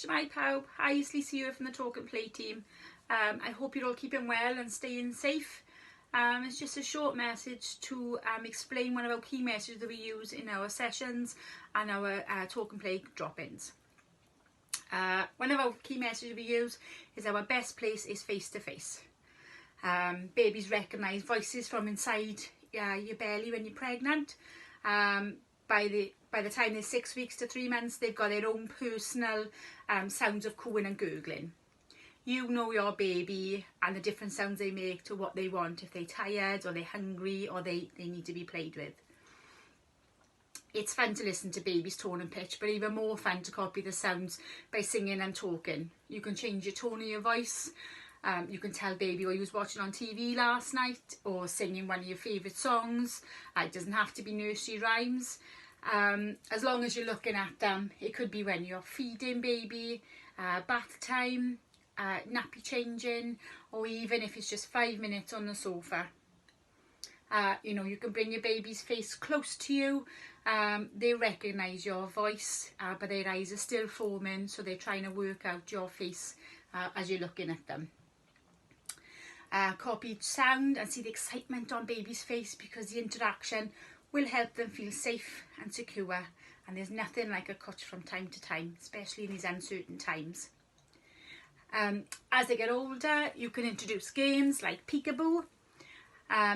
Shmai pawb, hi, it's Lisa here from the Talk and Play team. I hope you're all keeping well and staying safe. It's just a short message to explain one of our key messages that we use in our sessions and our Talk and Play drop-ins. One of our key messages we use is our best place is face to face. Babies recognise voices from inside your belly when you're pregnant. By the time they're 6 weeks to 3 months, they've got their own personal sounds of cooing and gurgling. You know your baby and the different sounds they make to what they want, if they're tired or they're hungry or they need to be played with. It's fun to listen to babies' tone and pitch, but even more fun to copy the sounds by singing and talking. You can change your tone of your voice. You can tell baby what you was watching on TV last night or singing one of your favourite songs. It doesn't have to be nursery rhymes. As long as you're looking at them, it could be when you're feeding baby, bath time, nappy changing, or even if it's just 5 minutes on the sofa. You can bring your baby's face close to you. They recognise your voice, but their eyes are still forming, so they're trying to work out your face as you're looking at them. Copy each sound and see the excitement on baby's face, because the interaction will help them feel safe and secure, and there's nothing like a touch from time to time, especially in these uncertain times. As they get older, you can introduce games like peekaboo.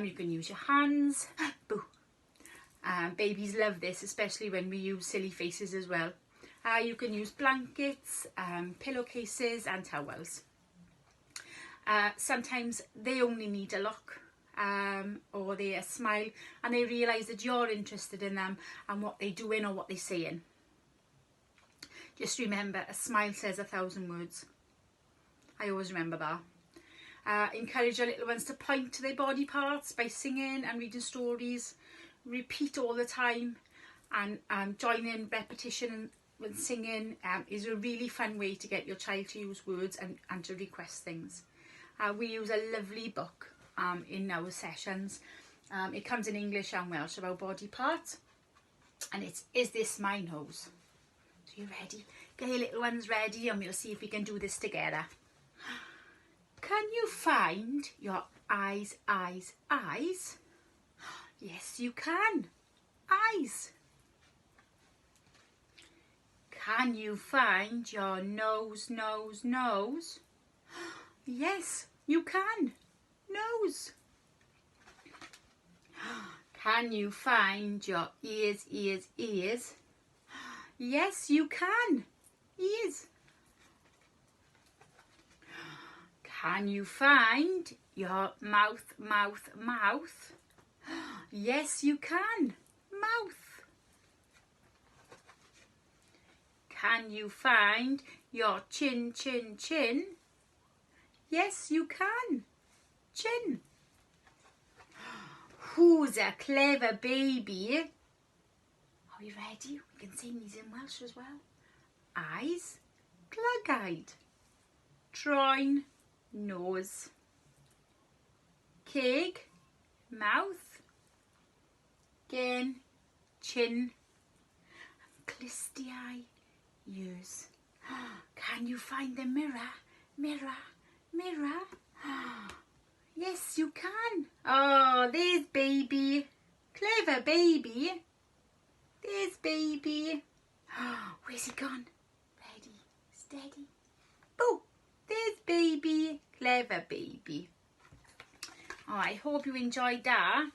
You can use your hands. Boo. Babies love this, especially when we use silly faces as well. You can use blankets, pillowcases and towels. Sometimes they only need a look or a smile, and they realise that you're interested in them and what they're doing or what they're saying. Just remember, a smile says 1,000 words. I always remember that. Encourage your little ones to point to their body parts by singing and reading stories. Repeat all the time, and join in repetition when singing is a really fun way to get your child to use words and to request things. We use a lovely book in our sessions. It comes in English and Welsh about body parts, and it's Is This My Nose? So you ready? Get your little ones ready and we'll see if we can do this together. Can you find your eyes? Yes, you can. Eyes. Can you find your nose? Yes, you can. Nose. Can you find your ears? Yes, you can. Ears. Can you find your mouth? Yes, you can. Mouth. Can you find your chin? Yes, you can. Chin. Who's a clever baby? Are we ready? We can sing these in Welsh as well. Eyes, glug-eyed. Troen, nose. Ceg, mouth. Gen, chin. Clustiau, ears. Can you find the mirror? Yes, you can. Oh, there's baby. Clever baby. There's baby. Where's he gone? Ready, steady. Boo! There's baby. Clever baby. Oh, I hope you enjoyed that.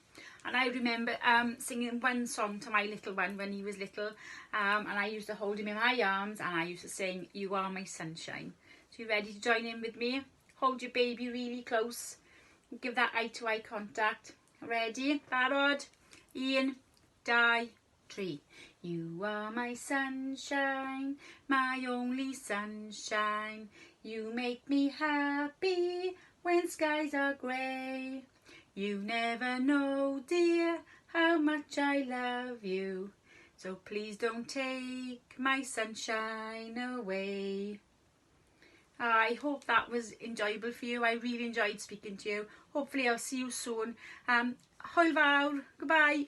And I remember singing one song to my little one when he was little, and I used to hold him in my arms and I used to sing, You Are My Sunshine. So you ready to join in with me? Hold your baby really close. Give that eye-to-eye contact. Ready? Barod? 1, 2, 3. You are my sunshine, my only sunshine. You make me happy when skies are grey. You never know, dear, how much I love you. So please don't take my sunshine away. I hope that was enjoyable for you. I really enjoyed speaking to you. Hopefully I'll see you soon. Hwyl fawr. Goodbye.